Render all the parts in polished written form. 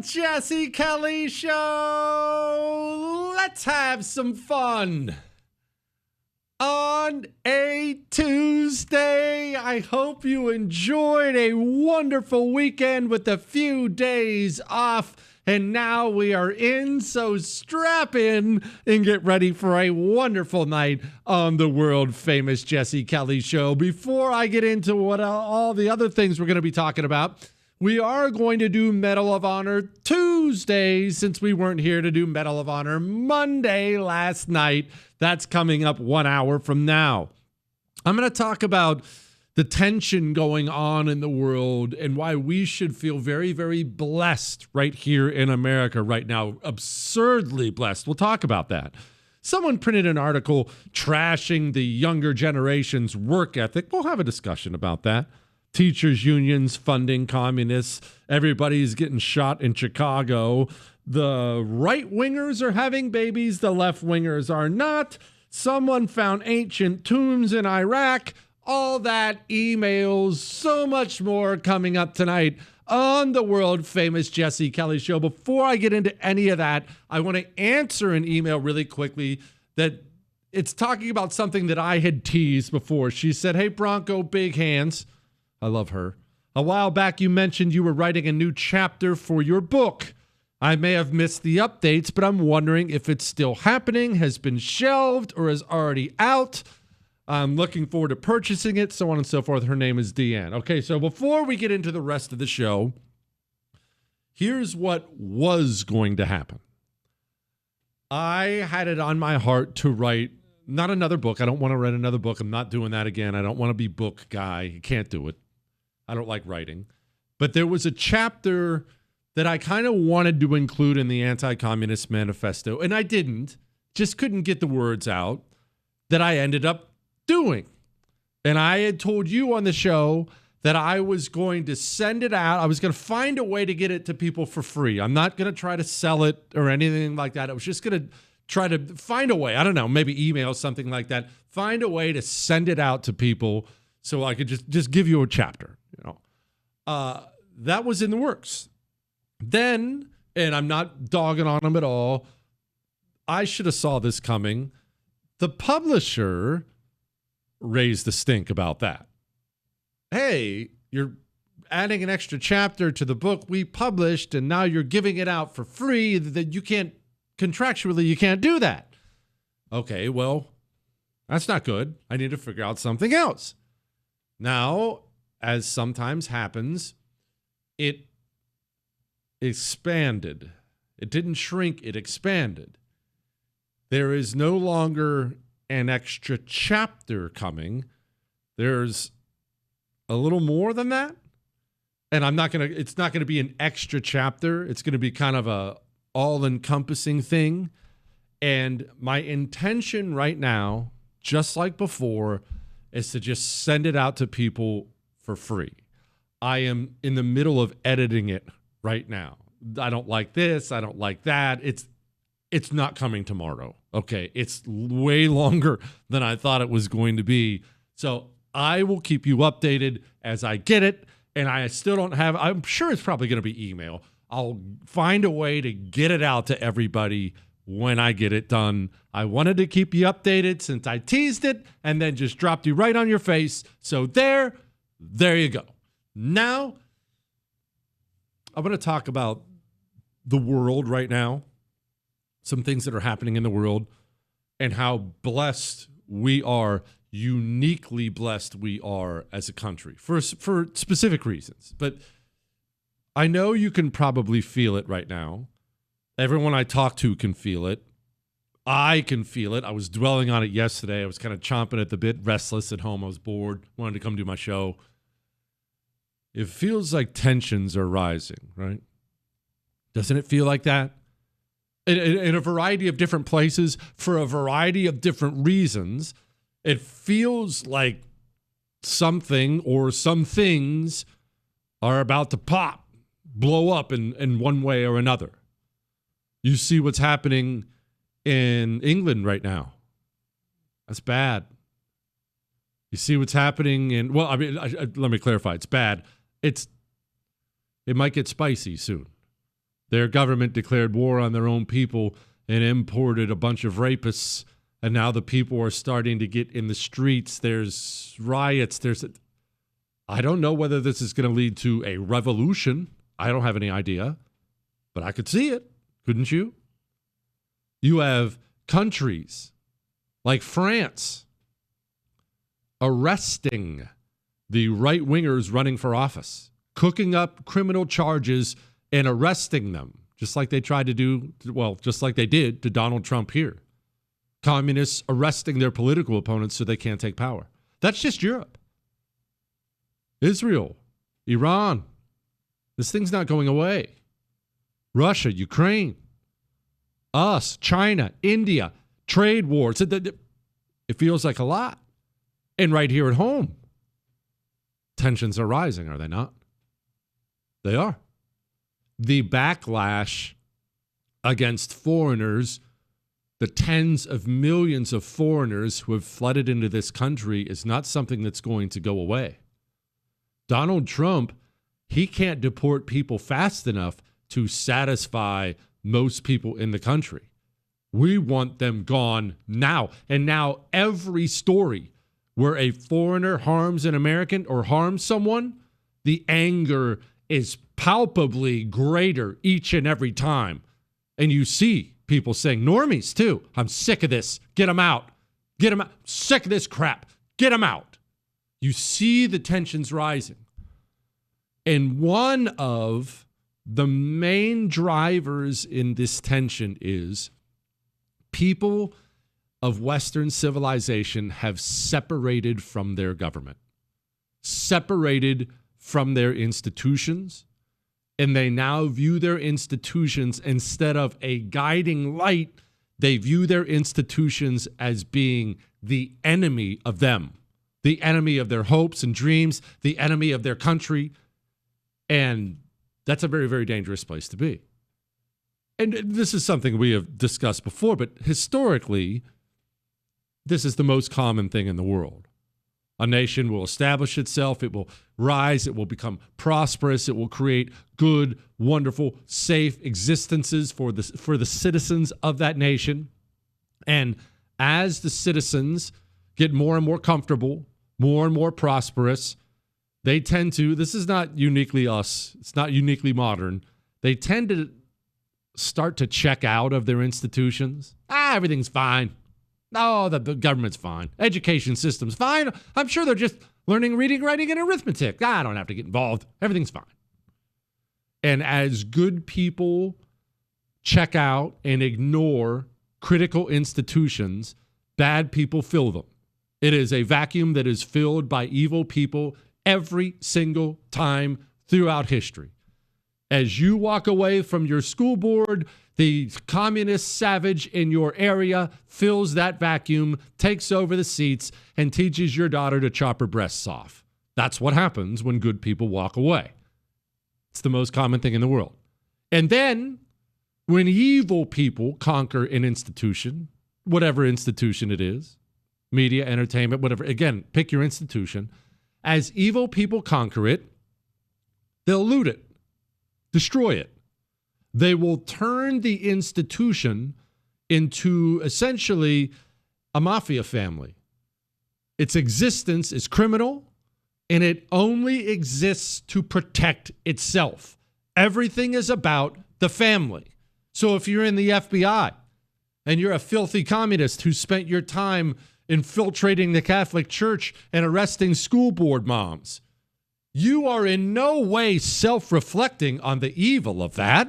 Jesse Kelly Show. Let's have some fun. On a Tuesday, I hope you enjoyed a wonderful weekend with a few days off. And now we are in, so strap in and get ready for a wonderful night on the world famous Jesse Kelly Show. Before I get into what all the other things we're going to be talking about, we are going to do Medal of Honor Tuesday since we weren't here to do Medal of Honor Monday last night. That's coming up 1 hour from now. I'm going to talk about the tension going on in the world and why we should feel very, very blessed right here in America right now. Absurdly blessed. We'll talk about that. Someone printed an article trashing the younger generation's work ethic. We'll have a discussion about that. Teachers' unions funding communists. Everybody's getting shot in Chicago. The right-wingers are having babies. The left-wingers are not. Someone found ancient tombs in Iraq. All that, emails, so much more coming up tonight on the world-famous Jesse Kelly Show. Before I get into any of that, I want to answer an email really quickly that it's talking about something that I had teased before. She said, "Hey, Bronco, big hands." I love her. "A while back, you mentioned you were writing a new chapter for your book. I may have missed the updates, but I'm wondering if it's still happening, has been shelved, or is already out. I'm looking forward to purchasing it," so on and so forth. Her name is Deanne. Okay, so before we get into the rest of the show, here's what was going to happen. I had it on my heart to write, not another book. I don't want to write another book. I'm not doing that again. I don't want to be book guy. I can't do it. I don't like writing. But there was a chapter that I kind of wanted to include in the Anti-Communist Manifesto, and I didn't. Just couldn't get the words out, that I ended up doing. And I had told you on the show that I was going to send it out. I was going to find a way to get it to people for free. I'm not going to try to sell it or anything like that. I was just going to try to find a way. I don't know, maybe email, something like that. Find a way to send it out to people so I could just give you a chapter. That was in the works. Then, and I'm not dogging on them at all, I should have saw this coming. The publisher raised the stink about that. "Hey, you're adding an extra chapter to the book we published, and now you're giving it out for free. That you can't, contractually, you can't do that." Okay, well, that's not good. I need to figure out something else. Now, as sometimes happens, it expanded. It didn't shrink, it expanded. There is no longer an extra chapter coming. There's a little more than that. And it's not going to be an extra chapter. It's going to be kind of a all-encompassing thing. And my intention right now, just like before, is to just send it out to people for free. I am in the middle of editing it right now. I don't like this. I don't like that. It's not coming tomorrow. Okay. It's way longer than I thought it was going to be. So I will keep you updated as I get it. And I still don't have, I'm sure it's probably going to be email. I'll find a way to get it out to everybody when I get it done. I wanted to keep you updated since I teased it and then just dropped you right on your face. So there you go. Now, I'm going to talk about the world right now, some things that are happening in the world, and how blessed we are, uniquely blessed we are as a country for specific reasons. But I know you can probably feel it right now. Everyone I talk to can feel it. I can feel it. I was dwelling on it yesterday. I was kind of chomping at the bit, restless at home. I was bored, wanted to come do my show. It feels like tensions are rising, right? Doesn't it feel like that? In a variety of different places, for a variety of different reasons, it feels like something or some things are about to pop, blow up in one way or another. You see what's happening in England right now. That's bad. You see what's happening in, well, I mean, let me clarify. It's bad. It might get spicy soon. Their government declared war on their own people and imported a bunch of rapists. And now the people are starting to get in the streets. There's riots. I don't know whether this is going to lead to a revolution. I don't have any idea. But I could see it. Couldn't you? You have countries like France arresting the right-wingers running for office, cooking up criminal charges and arresting them, just like they tried to do, well, just like they did to Donald Trump here. Communists arresting their political opponents so they can't take power. That's just Europe. Israel, Iran. This thing's not going away. Russia, Ukraine, us, China, India, trade wars. It feels like a lot. And right here at home, tensions are rising, are they not? They are. The backlash against foreigners, the tens of millions of foreigners who have flooded into this country, is not something that's going to go away. Donald Trump, he can't deport people fast enough to satisfy most people in the country. We want them gone now. And now every story where a foreigner harms an American or harms someone, the anger is palpably greater each and every time. And you see people saying, normies too, I'm sick of this. Get them out. Get them out. Sick of this crap. Get them out. You see the tensions rising. And one of the main drivers in this tension is people of Western civilization have separated from their government, separated from their institutions, and they now view their institutions instead of a guiding light, they view their institutions as being the enemy of them, the enemy of their hopes and dreams, the enemy of their country. And that's a very, very dangerous place to be. And this is something we have discussed before, but historically, this is the most common thing in the world. A nation will establish itself, it will rise, it will become prosperous, it will create good, wonderful, safe existences for the citizens of that nation. And as the citizens get more and more comfortable, more and more prosperous, they tend to, this is not uniquely us, it's not uniquely modern, they tend to start to check out of their institutions. Everything's fine. Oh, the government's fine. Education system's fine. I'm sure they're just learning reading, writing, and arithmetic. I don't have to get involved. Everything's fine. And as good people check out and ignore critical institutions, bad people fill them. It is a vacuum that is filled by evil people every single time throughout history. As you walk away from your school board, the communist savage in your area fills that vacuum, takes over the seats, and teaches your daughter to chop her breasts off. That's what happens when good people walk away. It's the most common thing in the world. And then, when evil people conquer an institution, whatever institution it is, media, entertainment, whatever, again, pick your institution. As evil people conquer it, they'll loot it, destroy it. They will turn the institution into essentially a mafia family. Its existence is criminal, and it only exists to protect itself. Everything is about the family. So if you're in the FBI and you're a filthy communist who spent your time infiltrating the Catholic Church and arresting school board moms, you are in no way self-reflecting on the evil of that.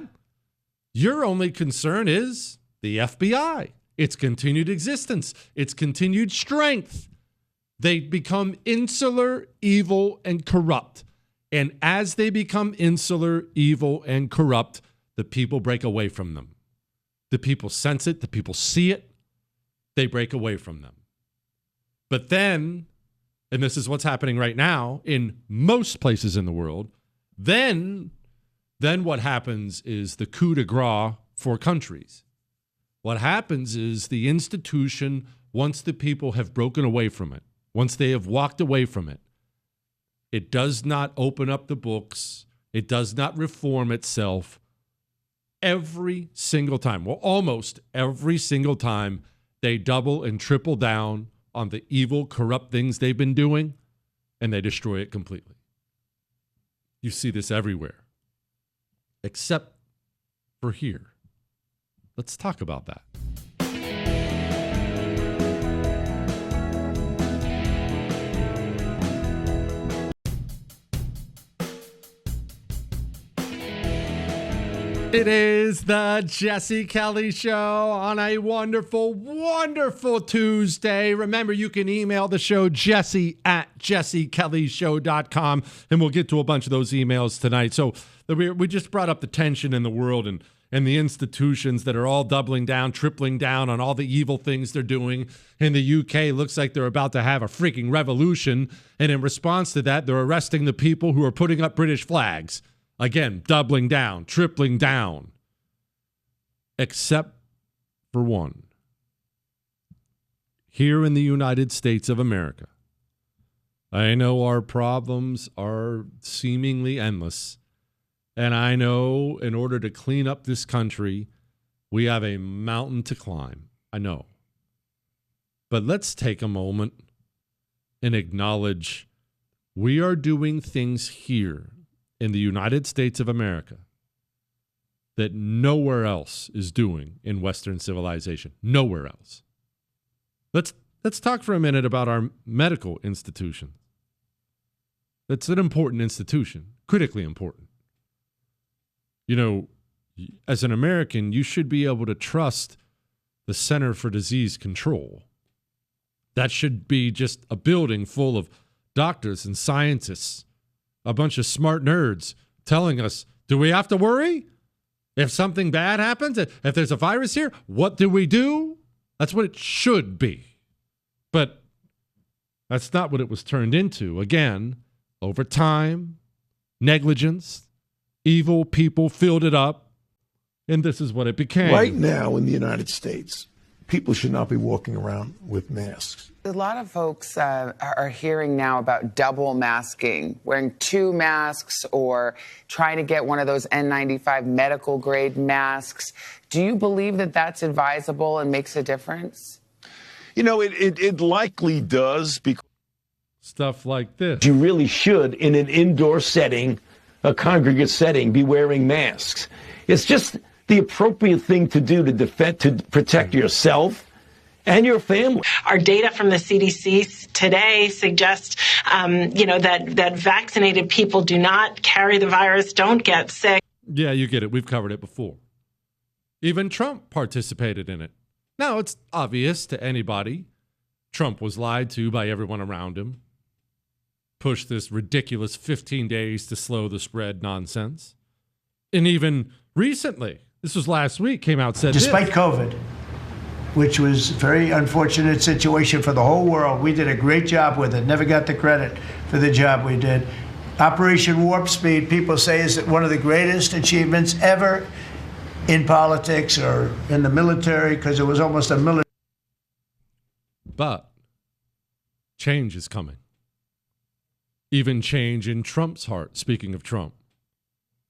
Your only concern is the FBI, its continued existence, its continued strength. They become insular, evil, and corrupt. And as they become insular, evil, and corrupt, the people break away from them. The people sense it. The people see it. They break away from them. But then, and this is what's happening right now in most places in the world, then what happens is the coup de grace for countries. What happens is the institution, once the people have broken away from it, once they have walked away from it, it does not open up the books. It does not reform itself. every single time, well, almost every single time, they double and triple down on the evil, corrupt things they've been doing, and they destroy it completely. You see this everywhere, except for here. Let's talk about that. It is the Jesse Kelly Show on a wonderful, wonderful Tuesday. Remember, you can email the show, jesse@jessekellyshow.com, and we'll get to a bunch of those emails tonight. So we just brought up the tension in the world and the institutions that are all doubling down, tripling down on all the evil things they're doing. In the UK, looks like they're about to have a freaking revolution. And in response to that, they're arresting the people who are putting up British flags. Again, doubling down, tripling down. Except for one. Here in the United States of America, I know our problems are seemingly endless. And I know in order to clean up this country, we have a mountain to climb. I know. But let's take a moment and acknowledge we are doing things here in the United States of America that nowhere else is doing in Western civilization. Nowhere else. Let's talk for a minute about our medical institution. That's an important institution, critically important. You know, as an American, you should be able to trust the Center for Disease Control. That should be just a building full of doctors and scientists, a bunch of smart nerds telling us, do we have to worry? If something bad happens, if there's a virus here, what do we do? That's what it should be. But that's not what it was turned into. Again, over time, negligence, evil people filled it up, and this is what it became. Right now in the United States, people should not be walking around with masks. A lot of folks are hearing now about double masking, wearing two masks or trying to get one of those N95 medical grade masks. Do you believe that that's advisable and makes a difference? You know, it likely does, because stuff like this. You really should, in an indoor setting, a congregate setting, be wearing masks. It's just the appropriate thing to do to protect yourself and your family. Our data from the CDC today suggests, that vaccinated people do not carry the virus, don't get sick. Yeah, you get it. We've covered it before. Even Trump participated in it. Now, it's obvious to anybody Trump was lied to by everyone around him. Pushed this ridiculous 15 days to slow the spread nonsense. And even recently, this was last week, came out, said despite this. COVID, which was a very unfortunate situation for the whole world, we did a great job with it. Never got the credit for the job we did. Operation Warp Speed, people say, is one of the greatest achievements ever in politics or in the military, because it was almost a military. But change is coming. Even change in Trump's heart, speaking of Trump.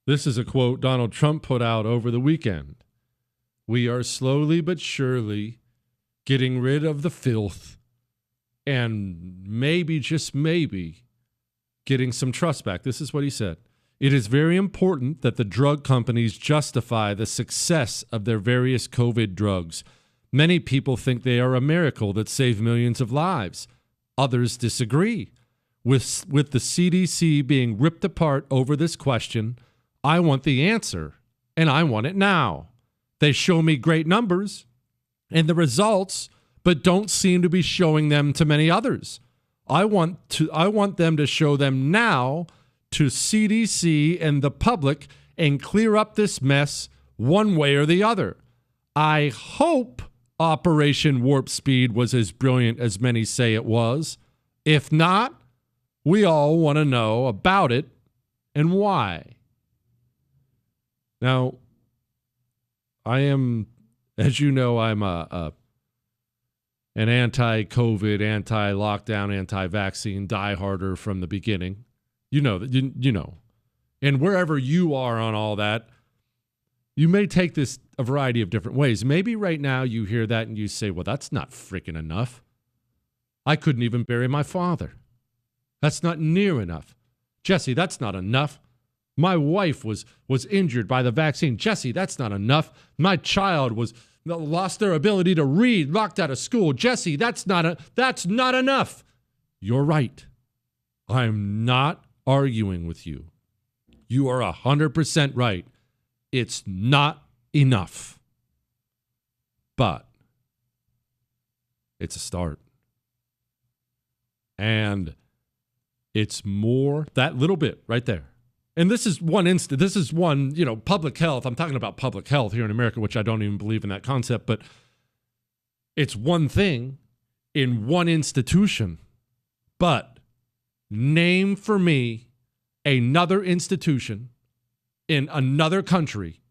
This is a quote Donald Trump put out over the weekend. We are slowly but surely getting rid of the filth and maybe, just maybe, getting some trust back. This is what he said. It is very important that the drug companies justify the success of their various COVID drugs. Many people think they are a miracle that save millions of lives. Others disagree. With the CDC being ripped apart over this question, I want the answer, and I want it now. They show me great numbers and the results, but don't seem to be showing them to many others. I want them to show them now to CDC and the public and clear up this mess one way or the other. I hope Operation Warp Speed was as brilliant as many say it was. If not, we all want to know about it and why. Now, I am, as you know, I'm an anti-COVID, anti-lockdown, anti-vaccine dieharder from the beginning. You know that, you know. And wherever you are on all that, You may take this a variety of different ways. Maybe right now you hear that and you say, well, that's not freaking enough. I couldn't even bury my father. That's not near enough. Jesse, that's not enough. My wife was injured by the vaccine. Jesse, that's not enough. My child lost their ability to read, locked out of school. Jesse, that's not enough. You're right. I'm not arguing with you. You are 100% right. It's not enough. But it's a start. And it's more, that little bit right there. And this is one instant. This is one, public health. I'm talking about public health here in America, which I don't even believe in that concept, but it's one thing in one institution. But name for me another institution in another country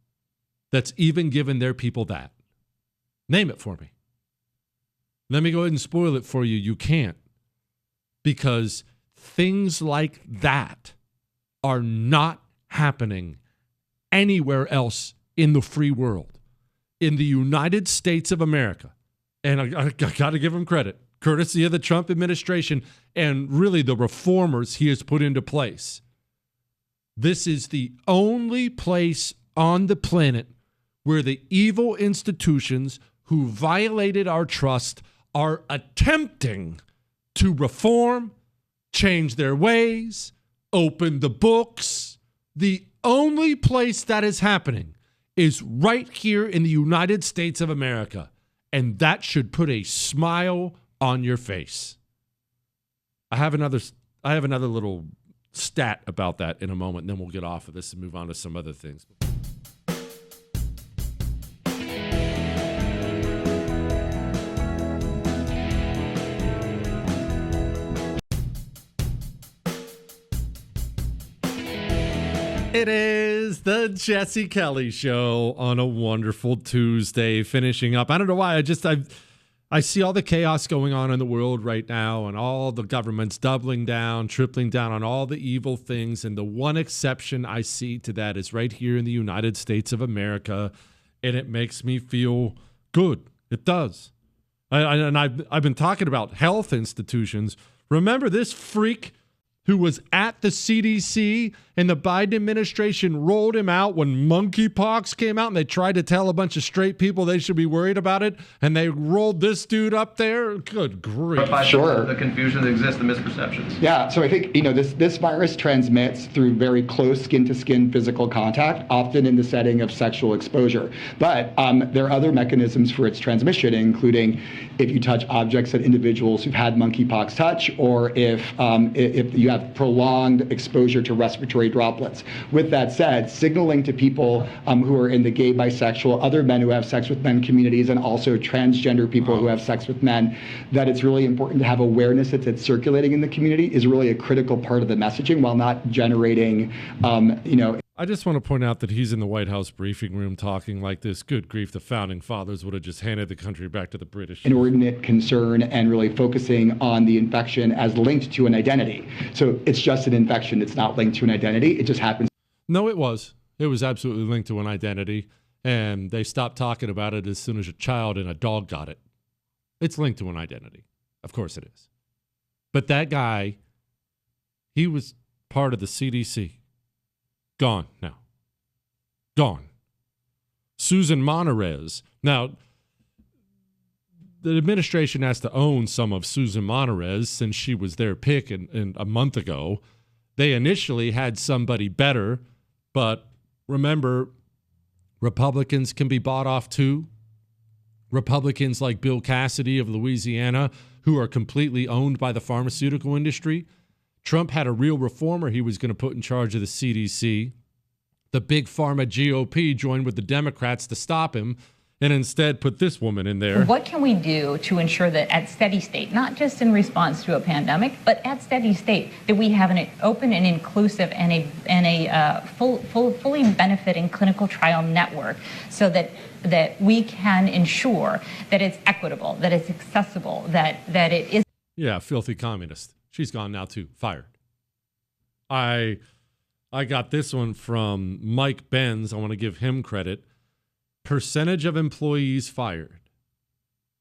that's even given their people that. Name it for me. Let me go ahead and spoil it for you. You can't. Because things like that are not happening anywhere else in the free world. In the United States of America, and I got to give him credit, courtesy of the Trump administration and really the reformers he has put into place. This is the only place on the planet where the evil institutions who violated our trust are attempting to reform, change their ways, open the books. The only place that is happening is right here in the United States of America. And that should put a smile on your face. I have another little stat about that in a moment, and then we'll get off of this and move on to some other things. It is the Jesse Kelly Show on a wonderful Tuesday, finishing up. I don't know why. I see all the chaos going on in the world right now and all the governments doubling down, tripling down on all the evil things. And the one exception I see to that is right here in the United States of America. And it makes me feel good. It does. I've been talking about health institutions. Remember this freak who was at the CDC and the Biden administration rolled him out when monkeypox came out and they tried to tell a bunch of straight people they should be worried about it, and they rolled this dude up there? Good grief. Sure. The confusion that exists, the misperceptions. Yeah, so I think, this virus transmits through very close skin-to-skin physical contact, often in the setting of sexual exposure. But there are other mechanisms for its transmission, including if you touch objects that individuals who've had monkeypox touch, or if you have prolonged exposure to respiratory droplets. With that said, signaling to people who are in the gay, bisexual, other men who have sex with men communities, and also transgender people who have sex with men, that it's really important to have awareness that it's circulating in the community is really a critical part of the messaging, while not generating, I just want to point out that he's in the White House briefing room talking like this. Good grief, the founding fathers would have just handed the country back to the British. Inordinate concern and really focusing on the infection as linked to an identity. So it's just an infection. It's not linked to an identity. It just happens. No, it was. It was absolutely linked to an identity. And they stopped talking about it as soon as a child and a dog got it. It's linked to an identity. Of course it is. But that guy, he was part of the CDC. Gone now. Gone. Susan Monterez. Now, the administration has to own some of Susan Monterez since she was their pick in a month ago. They initially had somebody better, but remember, Republicans can be bought off too. Republicans like Bill Cassidy of Louisiana, who are completely owned by the pharmaceutical industry. Trump had a real reformer he was going to put in charge of the CDC. The big pharma GOP joined with the Democrats to stop him and instead put this woman in there. What can we do to ensure that at steady state, not just in response to a pandemic, but at steady state, that we have an open and inclusive and a fully benefiting clinical trial network so that we can ensure that it's equitable, that it's accessible, that it is. Yeah, filthy communist. She's gone now too. Fired. I got this one from Mike Benz. I want to give him credit. percentage of employees fired.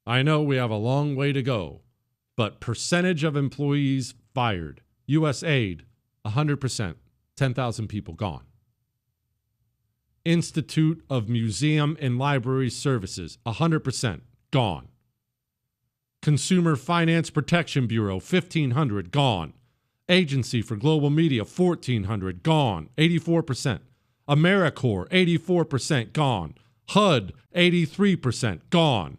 I know we have a long way to go, but percentage of employees fired. USAID, 100%, 10,000 people gone. Institute of Museum and Library Services, 100%, gone. Consumer Finance Protection Bureau, 1,500, gone. Agency for Global Media, 1,400, gone, 84%. AmeriCorps, 84%, gone. HUD, 83%, gone.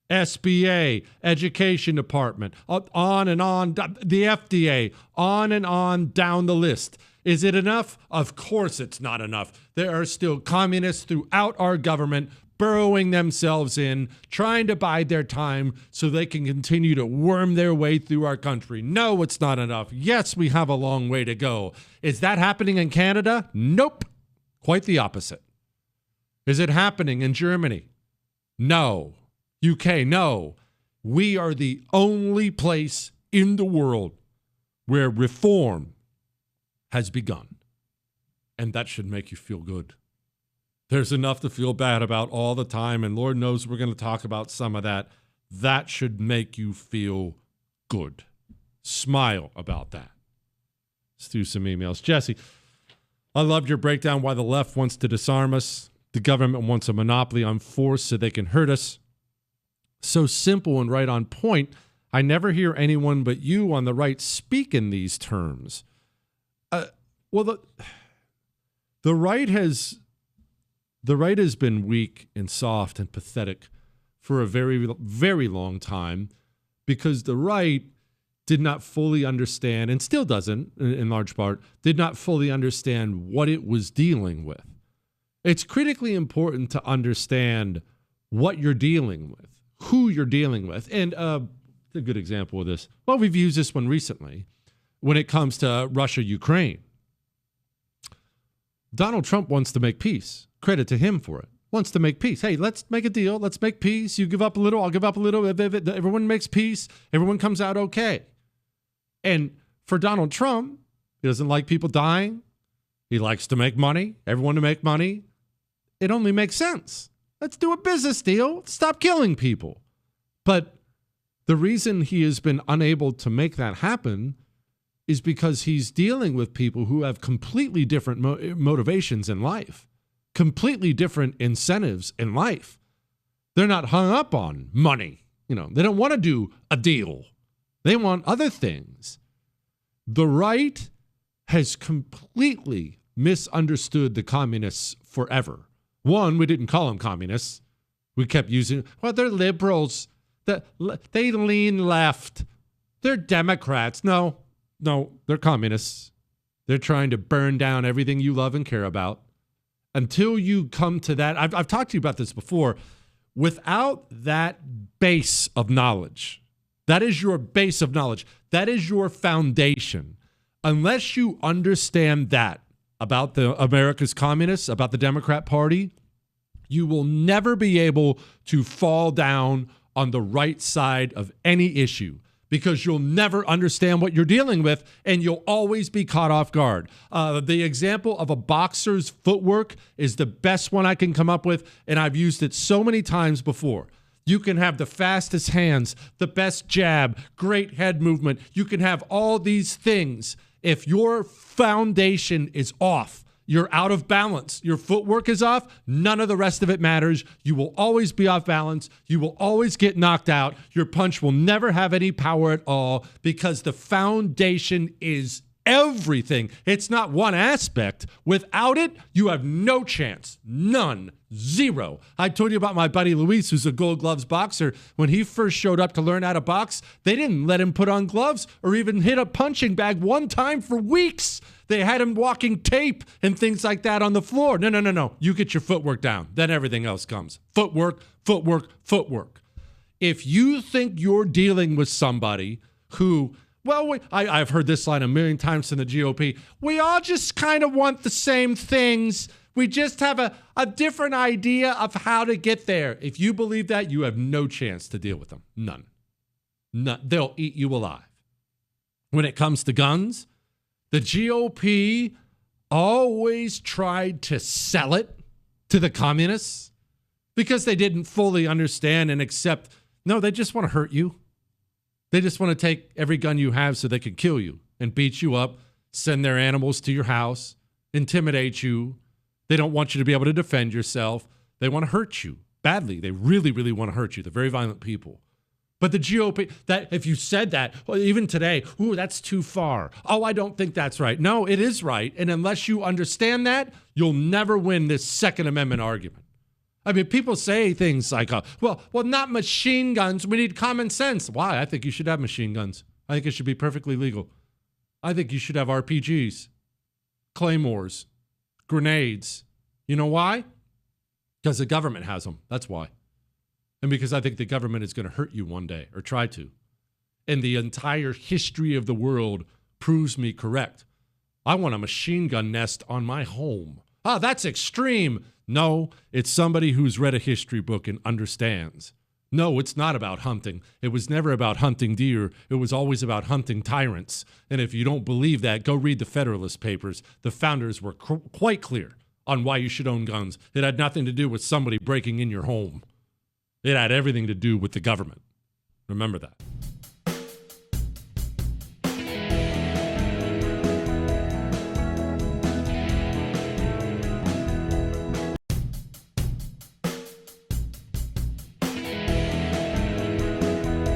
SBA, Education Department, on and on, the FDA, on and on down the list. Is it enough? Of course it's not enough. There are still communists throughout our government burrowing themselves in, trying to bide their time so they can continue to worm their way through our country. No, it's not enough. Yes, we have a long way to go. Is that happening in Canada? Nope. Quite the opposite. Is it happening in Germany? No. UK? No. We are the only place in the world where reform has begun. And that should make you feel good. There's enough to feel bad about all the time, and Lord knows we're going to talk about some of that. That should make you feel good. Smile about that. Let's do some emails. Jesse, I loved your breakdown why the left wants to disarm us. The government wants a monopoly on force so they can hurt us. So simple and right on point. I never hear anyone but you on the right speak in these terms. The right has been weak and soft and pathetic for a very, very long time because the right did not fully understand, and still doesn't in large part, did not fully understand what it was dealing with. It's critically important to understand what you're dealing with, who you're dealing with. And a good example of this, well, we've used this one recently when it comes to Russia-Ukraine. Donald Trump wants to make peace. Credit to him for it. Wants to make peace. Hey, let's make a deal. Let's make peace. You give up a little, I'll give up a little. Everyone makes peace. Everyone comes out okay. And for Donald Trump, he doesn't like people dying. He likes to make money. Everyone to make money. It only makes sense. Let's do a business deal. Stop killing people. But the reason he has been unable to make that happen is because he's dealing with people who have completely different motivations in life, completely different incentives in life. They're not hung up on money. They don't want to do a deal. They want other things. The right has completely misunderstood the communists forever. One, we didn't call them communists. We kept using, well, they're liberals. They lean left. They're Democrats. No, they're communists. They're trying to burn down everything you love and care about. Until you come to that, I've talked to you about this before. Without that base of knowledge, that is your base of knowledge. That is your foundation. Unless you understand that about America's communists, about the Democrat Party, you will never be able to fall down on the right side of any issue, because you'll never understand what you're dealing with and you'll always be caught off guard. The example of a boxer's footwork is the best one I can come up with, and I've used it so many times before. You can have the fastest hands, the best jab, great head movement. You can have all these things. If your foundation is off, you're out of balance, your footwork is off, none of the rest of it matters. You will always be off balance. You will always get knocked out. Your punch will never have any power at all because the foundation is everything. It's not one aspect. Without it, you have no chance. None. Zero. I told you about my buddy Luis, who's a Gold Gloves boxer. When he first showed up to learn how to box, they didn't let him put on gloves or even hit a punching bag one time for weeks. They had him walking tape and things like that on the floor. No. You get your footwork down. Then everything else comes. Footwork. If you think you're dealing with somebody who, well, I've heard this line a million times in the GOP. We all just kind of want the same things. We just have a different idea of how to get there. If you believe that, you have no chance to deal with them. None. They'll eat you alive. When it comes to guns, the GOP always tried to sell it to the communists. because they didn't fully understand and accept. No, they just want to hurt you. They just want to take every gun you have so they can kill you and beat you up, send their animals to your house, intimidate you. They don't want you to be able to defend yourself. They want to hurt you badly. They really, really want to hurt you. They're very violent people. But the GOP, that if you said that, well, even today, ooh, that's too far. Oh, I don't think that's right. No, it is right. And unless you understand that, you'll never win this Second Amendment argument. I mean, people say things like, well, not machine guns. We need common sense. Why? I think you should have machine guns. I think it should be perfectly legal. I think you should have RPGs, claymores, grenades. You know why? Because the government has them. That's why. And because I think the government is going to hurt you one day, or try to. And the entire history of the world proves me correct. I want a machine gun nest on my home. Ah, that's extreme. No, it's somebody who's read a history book and understands. No, it's not about hunting. It was never about hunting deer. It was always about hunting tyrants. And if you don't believe that, go read the Federalist Papers. The founders were quite clear on why you should own guns. It had nothing to do with somebody breaking in your home. It had everything to do with the government. Remember that.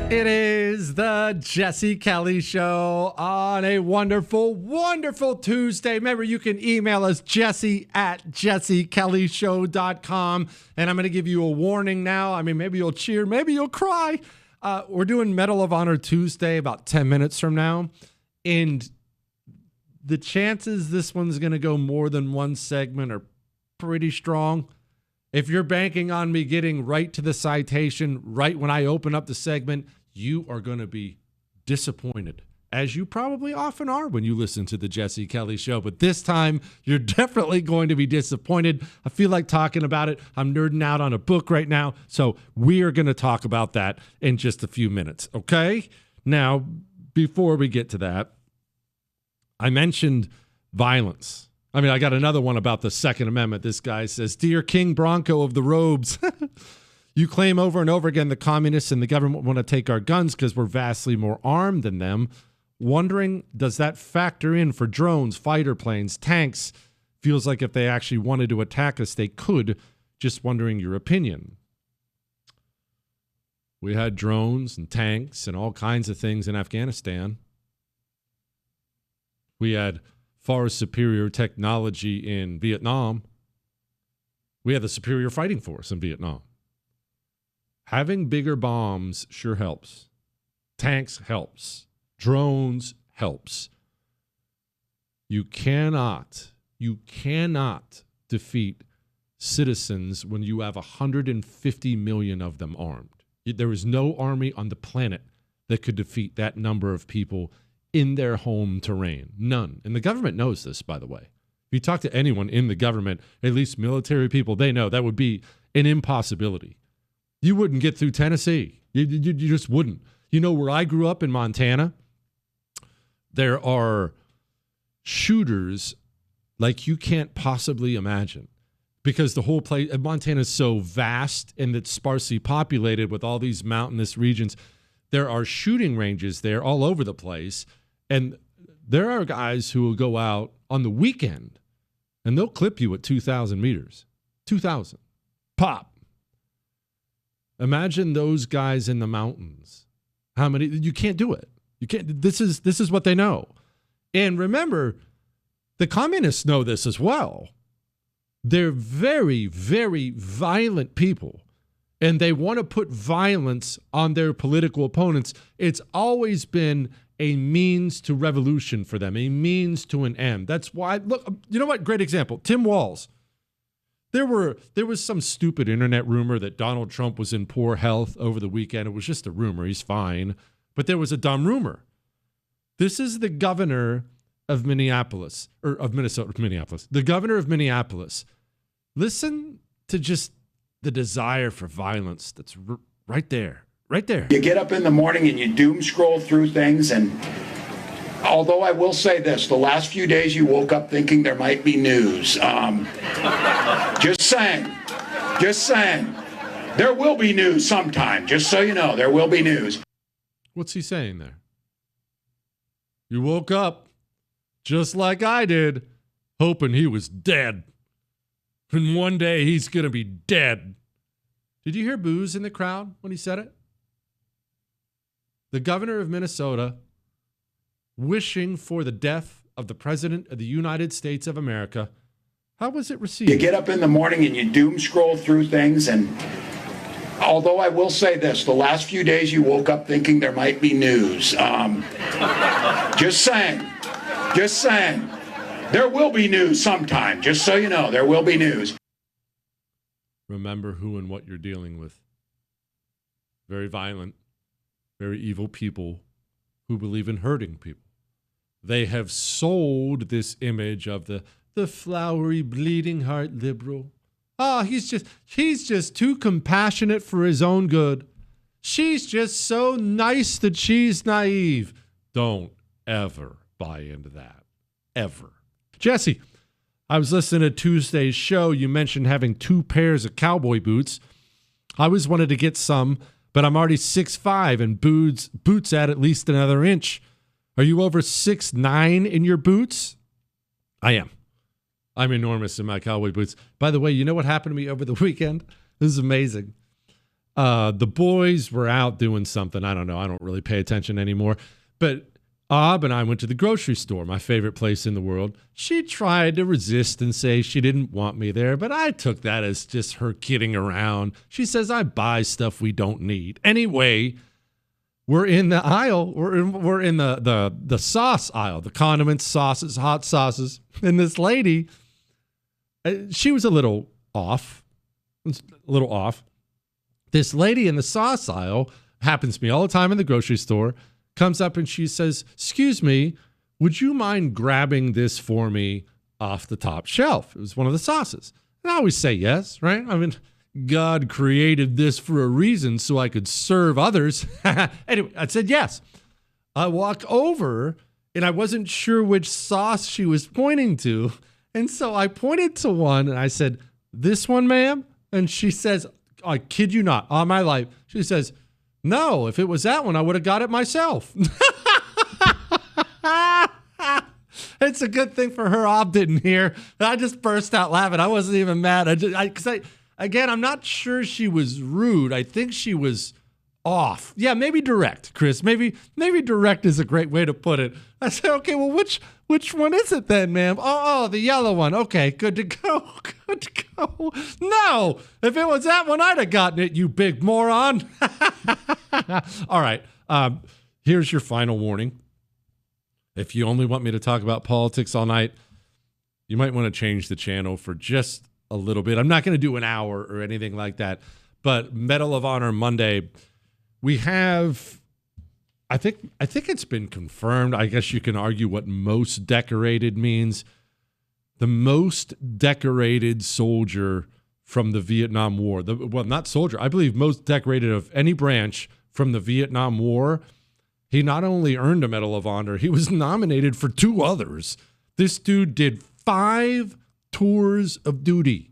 It is the Jesse Kelly Show on a wonderful, wonderful Tuesday. Remember, you can email us, jesse@jessekellyshow.com. And I'm going to give you a warning now. I mean, maybe you'll cheer, maybe you'll cry. We're doing Medal of Honor Tuesday about 10 minutes from now. And the chances this one's going to go more than one segment are pretty strong. If you're banking on me getting right to the citation right when I open up the segment, you are going to be disappointed, as you probably often are when you listen to the Jesse Kelly Show. But this time, you're definitely going to be disappointed. I feel like talking about it. I'm nerding out on a book right now, so we are going to talk about that in just a few minutes, okay? Now, before we get to that, I mentioned violence. I mean, I got another one about the Second Amendment. This guy says, "Dear King Bronco of the robes, you claim over and over again the communists and the government want to take our guns because we're vastly more armed than them. Wondering, does that factor in for drones, fighter planes, tanks? Feels like if they actually wanted to attack us, they could. Just wondering your opinion." We had drones and tanks and all kinds of things in Afghanistan. We had far superior technology in Vietnam. We had the superior fighting force in Vietnam. Having bigger bombs sure helps. Tanks helps. Drones helps. You cannot defeat citizens when you have 150 million of them armed. There is no army on the planet that could defeat that number of people in their home terrain. None. And the government knows this, by the way. If you talk to anyone in the government, at least military people, they know that would be an impossibility. You wouldn't get through Tennessee. You just wouldn't. You know, where I grew up in Montana, there are shooters like you can't possibly imagine, because the whole place, Montana is so vast and it's sparsely populated with all these mountainous regions. There are shooting ranges there all over the place. And there are guys who will go out on the weekend and they'll clip you at 2,000 meters. 2,000. Pop. Imagine those guys in the mountains. How many? You can't do it. You can't. This is what they know. And remember, the communists know this as well. They're very, very violent people. And they want to put violence on their political opponents. It's always been a means to revolution for them, a means to an end. That's why, look, you know what? Great example. Tim Walz. There was some stupid internet rumor that Donald Trump was in poor health over the weekend. It was just a rumor. He's fine. But there was a dumb rumor. This is the governor of Minneapolis, or of Minnesota, the governor of Minneapolis. Listen to just the desire for violence that's right there. Right there. You get up in the morning and you doom scroll through things, and although I will say this, the last few days you woke up thinking there might be news. Just saying. There will be news sometime, just so you know, there will be news. What's he saying there? You woke up just like I did, hoping he was dead. And one day he's going to be dead. Did you hear boos in the crowd when he said it? The governor of Minnesota wishing for the death of the President of the United States of America. How was it received? You get up in the morning and you doom scroll through things, and although I will say this, the last few days you woke up thinking there might be news. Just saying. There will be news sometime, just so you know, there will be news. Remember who and what you're dealing with. Very violent, very evil people who believe in hurting people. They have sold this image of the flowery, bleeding heart liberal. Oh, he's just too compassionate for his own good. She's just so nice that she's naive. Don't ever buy into that. Ever. Jesse, I was listening to Tuesday's show. You mentioned having 2 pairs of cowboy boots. I always wanted to get some, but I'm already 6'5", and boots at least another inch. Are you over 6'9" in your boots? I am. I'm enormous in my cowboy boots. By the way, you know what happened to me over the weekend? This is amazing. The boys were out doing something. I don't know. I don't really pay attention anymore. But Ab and I went to the grocery store, my favorite place in the world. She tried to resist and say she didn't want me there, but I took that as just her kidding around. She says I buy stuff we don't need. Anyway, we're in the aisle. We're in the sauce aisle, the condiments, sauces, hot sauces. And this lady, she was a little off. This lady in the sauce aisle, happens to me all the time in the grocery store, comes up and she says, "Excuse me, would you mind grabbing this for me off the top shelf?" It was one of the sauces. And I always say yes, right? I mean, God created this for a reason so I could serve others. Anyway, I said yes. I walk over and I wasn't sure which sauce she was pointing to. And so I pointed to one and I said, "This one, ma'am?" And she says, I kid you not, on my life, she says, "No, if it was that one, I would have got it myself." It's a good thing for her Ob didn't hear. I just burst out laughing. I wasn't even mad. Again, I'm not sure she was rude. I think she was off. Yeah, maybe direct, Chris. Maybe direct is a great way to put it. I said, "Okay, well, which one is it then, ma'am?" Oh, the yellow one. Okay, good to go. Good to go. No, if it was that one, I'd have gotten it, you big moron. All right. Here's your final warning. If you only want me to talk about politics all night, you might want to change the channel for just a little bit. I'm not going to do an hour or anything like that. But Medal of Honor Monday, we have, I think it's been confirmed. I guess you can argue what most decorated means. The most decorated soldier from the Vietnam War. Not soldier. I believe most decorated of any branch from the Vietnam War. He not only earned a Medal of Honor, he was nominated for 2 others. This dude did 5 tours of duty.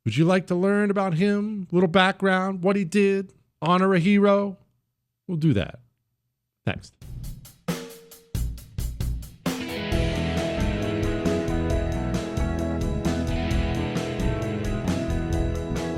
Would you like to learn about him? A little background, what he did, honor a hero? We'll do that next.